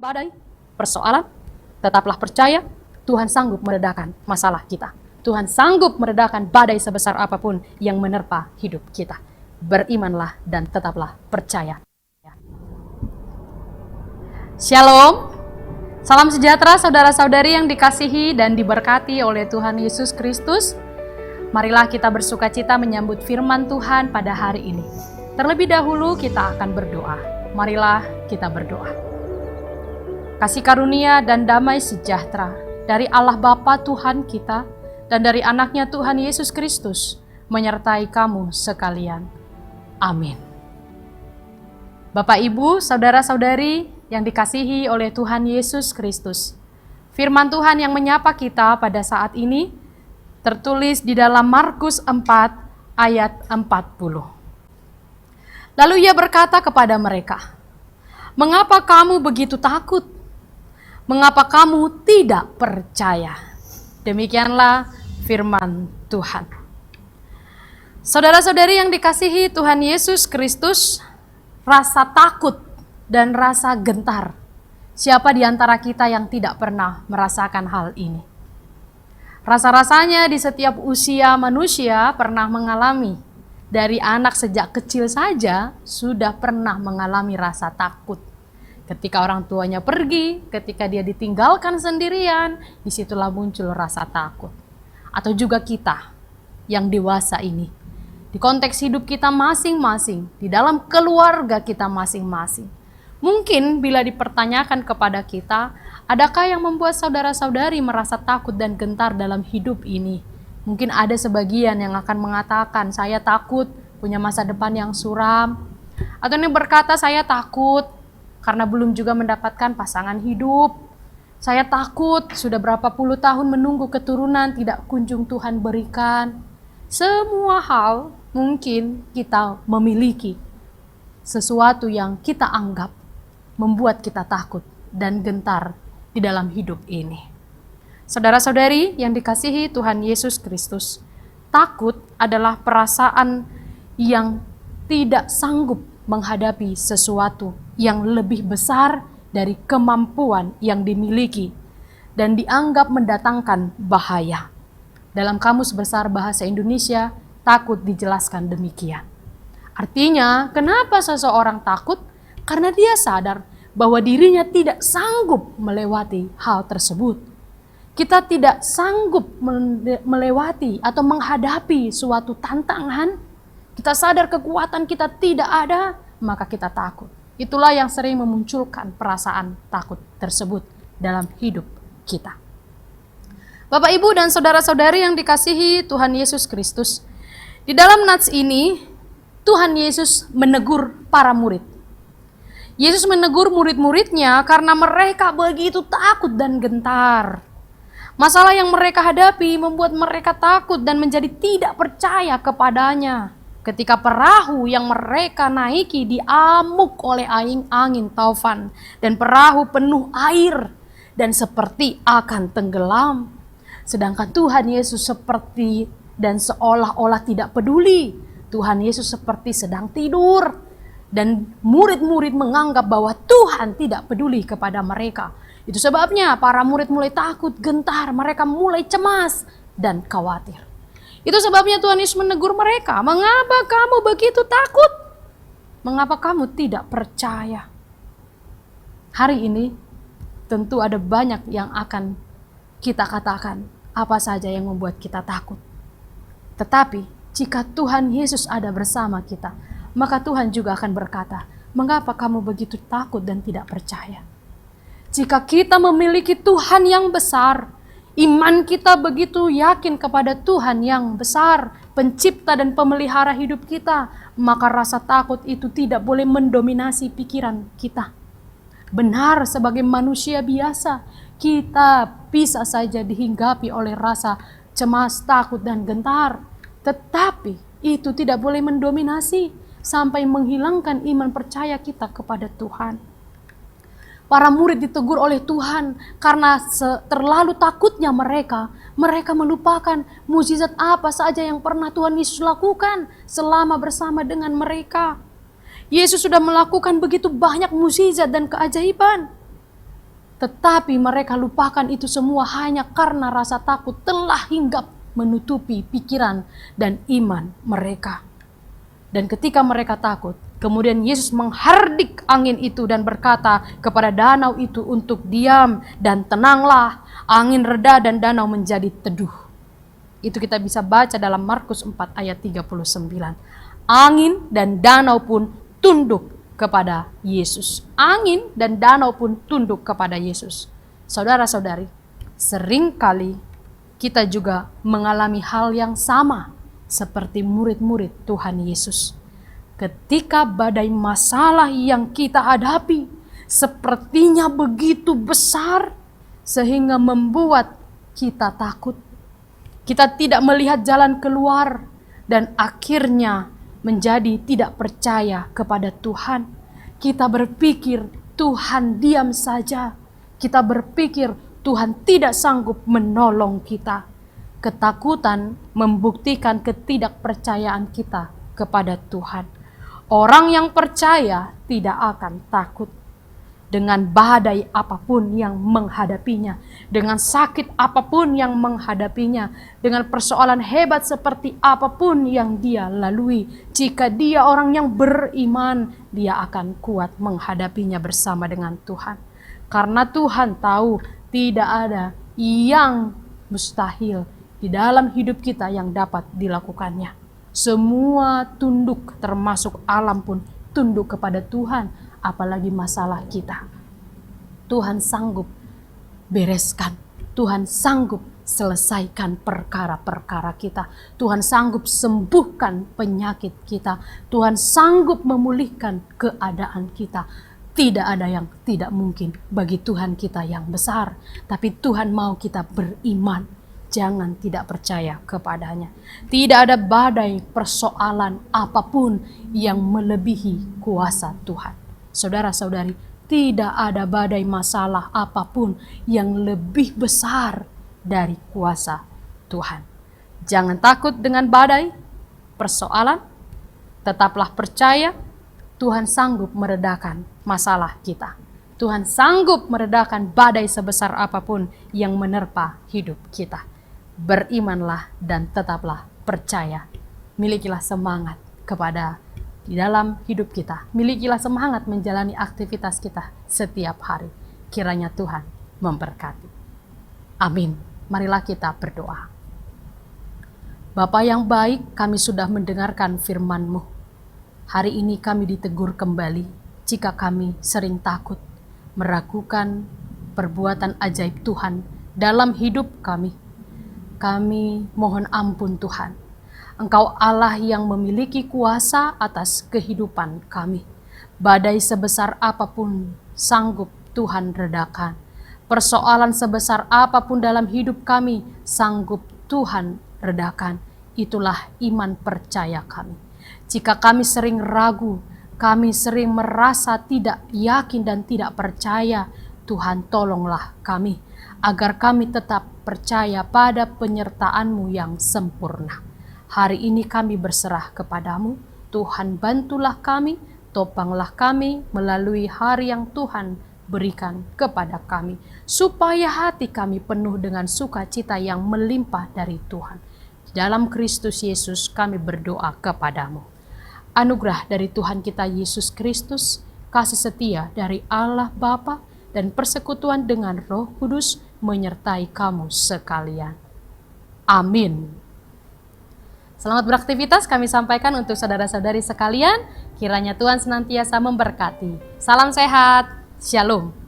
badai, persoalan, tetaplah percaya Tuhan sanggup meredakan masalah kita. Tuhan sanggup meredakan badai sebesar apapun yang menerpa hidup kita. Berimanlah dan tetaplah percaya. Shalom, salam sejahtera saudara-saudari yang dikasihi dan diberkati oleh Tuhan Yesus Kristus. Marilah kita bersukacita menyambut firman Tuhan pada hari ini. Terlebih dahulu kita akan berdoa. Marilah kita berdoa. Kasih karunia dan damai sejahtera dari Allah Bapa Tuhan kita dan dari anaknya Tuhan Yesus Kristus menyertai kamu sekalian. Amin. Bapak, Ibu, saudara-saudari yang dikasihi oleh Tuhan Yesus Kristus, firman Tuhan yang menyapa kita pada saat ini tertulis di dalam Markus 4 ayat 40. Lalu ia berkata kepada mereka, "Mengapa kamu begitu takut? Mengapa kamu tidak percaya?" Demikianlah firman Tuhan. Saudara-saudari yang dikasihi Tuhan Yesus Kristus, rasa takut dan rasa gentar. Siapa di antara kita yang tidak pernah merasakan hal ini? Rasa-rasanya di setiap usia manusia pernah mengalami. Dari anak sejak kecil saja sudah pernah mengalami rasa takut. Ketika orang tuanya pergi, ketika dia ditinggalkan sendirian, disitulah muncul rasa takut. Atau juga kita yang dewasa ini, di konteks hidup kita masing-masing, di dalam keluarga kita masing-masing. Mungkin bila dipertanyakan kepada kita, adakah yang membuat saudara-saudari merasa takut dan gentar dalam hidup ini? Mungkin ada sebagian yang akan mengatakan, saya takut punya masa depan yang suram. Atau yang berkata, saya takut karena belum juga mendapatkan pasangan hidup. Saya takut sudah berapa puluh tahun menunggu keturunan tidak kunjung Tuhan berikan. Semua hal mungkin kita memiliki sesuatu yang kita anggap membuat kita takut dan gentar di dalam hidup ini. Saudara-saudari yang dikasihi Tuhan Yesus Kristus, takut adalah perasaan yang tidak sanggup menghadapi sesuatu yang lebih besar dari kemampuan yang dimiliki dan dianggap mendatangkan bahaya. Dalam Kamus Besar Bahasa Indonesia, takut dijelaskan demikian. Artinya, kenapa seseorang takut? Karena dia sadar bahwa dirinya tidak sanggup melewati hal tersebut. Kita tidak sanggup melewati atau menghadapi suatu tantangan. Kita sadar kekuatan kita tidak ada, maka kita takut. Itulah yang sering memunculkan perasaan takut tersebut dalam hidup kita. Bapak, Ibu, dan saudara-saudari yang dikasihi Tuhan Yesus Kristus, di dalam nats ini Tuhan Yesus menegur para murid. Yesus menegur murid-muridnya karena mereka begitu takut dan gentar. Masalah yang mereka hadapi membuat mereka takut dan menjadi tidak percaya kepadanya. Ketika perahu yang mereka naiki diamuk oleh angin taufan dan perahu penuh air dan seperti akan tenggelam. Sedangkan Tuhan Yesus seperti dan seolah-olah tidak peduli. Tuhan Yesus seperti sedang tidur dan murid-murid menganggap bahwa Tuhan tidak peduli kepada mereka. Itu sebabnya para murid mulai takut, gentar, mereka mulai cemas dan khawatir. Itu sebabnya Tuhan Yesus menegur mereka, "Mengapa kamu begitu takut? Mengapa kamu tidak percaya?" Hari ini tentu ada banyak yang akan kita katakan apa saja yang membuat kita takut. Tetapi jika Tuhan Yesus ada bersama kita, maka Tuhan juga akan berkata, "Mengapa kamu begitu takut dan tidak percaya?" Jika kita memiliki Tuhan yang besar, iman kita begitu yakin kepada Tuhan yang besar, pencipta dan pemelihara hidup kita, maka rasa takut itu tidak boleh mendominasi pikiran kita. Benar, sebagai manusia biasa, kita bisa saja dihinggapi oleh rasa cemas, takut, dan gentar. Tetapi itu tidak boleh mendominasi sampai menghilangkan iman percaya kita kepada Tuhan. Para murid ditegur oleh Tuhan karena terlalu takutnya mereka melupakan mukjizat apa saja yang pernah Tuhan Yesus lakukan selama bersama dengan mereka. Yesus sudah melakukan begitu banyak mukjizat dan keajaiban. Tetapi mereka lupakan itu semua hanya karena rasa takut telah hinggap menutupi pikiran dan iman mereka. Dan ketika mereka takut, kemudian Yesus menghardik angin itu dan berkata kepada danau itu untuk diam dan tenanglah. Angin reda dan danau menjadi teduh. Itu kita bisa baca dalam Markus 4 ayat 39. Angin dan danau pun tunduk kepada Yesus. Angin dan danau pun tunduk kepada Yesus. Saudara-saudari, seringkali kita juga mengalami hal yang sama seperti murid-murid Tuhan Yesus. Ketika badai masalah yang kita hadapi sepertinya begitu besar sehingga membuat kita takut. Kita tidak melihat jalan keluar dan akhirnya menjadi tidak percaya kepada Tuhan. Kita berpikir Tuhan diam saja. Kita berpikir Tuhan tidak sanggup menolong kita. Ketakutan membuktikan ketidakpercayaan kita kepada Tuhan. Orang yang percaya tidak akan takut dengan badai apapun yang menghadapinya, dengan sakit apapun yang menghadapinya, dengan persoalan hebat seperti apapun yang dia lalui. Jika dia orang yang beriman, dia akan kuat menghadapinya bersama dengan Tuhan. Karena Tuhan tahu tidak ada yang mustahil di dalam hidup kita yang dapat dilakukannya. Semua tunduk, termasuk alam pun tunduk kepada Tuhan, apalagi masalah kita. Tuhan sanggup bereskan, Tuhan sanggup selesaikan perkara-perkara kita. Tuhan sanggup sembuhkan penyakit kita. Tuhan sanggup memulihkan keadaan kita. Tidak ada yang tidak mungkin bagi Tuhan kita yang besar. Tapi Tuhan mau kita beriman. Jangan tidak percaya kepadanya. Tidak ada badai persoalan apapun yang melebihi kuasa Tuhan. Saudara-saudari, tidak ada badai masalah apapun yang lebih besar dari kuasa Tuhan. Jangan takut dengan badai persoalan. Tetaplah percaya Tuhan sanggup meredakan masalah kita. Tuhan sanggup meredakan badai sebesar apapun yang menerpa hidup kita. Berimanlah dan tetaplah percaya. Milikilah semangat kepada di dalam hidup kita. Milikilah semangat menjalani aktivitas kita setiap hari. Kiranya Tuhan memberkati. Amin. Marilah kita berdoa. Bapa yang baik, kami sudah mendengarkan firman-Mu. Hari ini kami ditegur kembali jika kami sering takut, meragukan perbuatan ajaib Tuhan dalam hidup kami. Kami mohon ampun Tuhan. Engkau Allah yang memiliki kuasa atas kehidupan kami. Badai sebesar apapun sanggup Tuhan redakan. Persoalan sebesar apapun dalam hidup kami sanggup Tuhan redakan. Itulah iman percaya kami. Jika kami sering ragu, kami sering merasa tidak yakin dan tidak percaya, Tuhan tolonglah kami agar kami tetap percaya pada penyertaan-Mu yang sempurna. Hari ini kami berserah kepadamu. Tuhan bantulah kami, topanglah kami melalui hari yang Tuhan berikan kepada kami. Supaya hati kami penuh dengan sukacita yang melimpah dari Tuhan. Di dalam Kristus Yesus kami berdoa kepadamu. Anugerah dari Tuhan kita Yesus Kristus, kasih setia dari Allah Bapa, dan persekutuan dengan Roh Kudus menyertai kamu sekalian. Amin. Selamat beraktivitas kami sampaikan untuk saudara-saudari sekalian. Kiranya Tuhan senantiasa memberkati. Salam sehat. Shalom.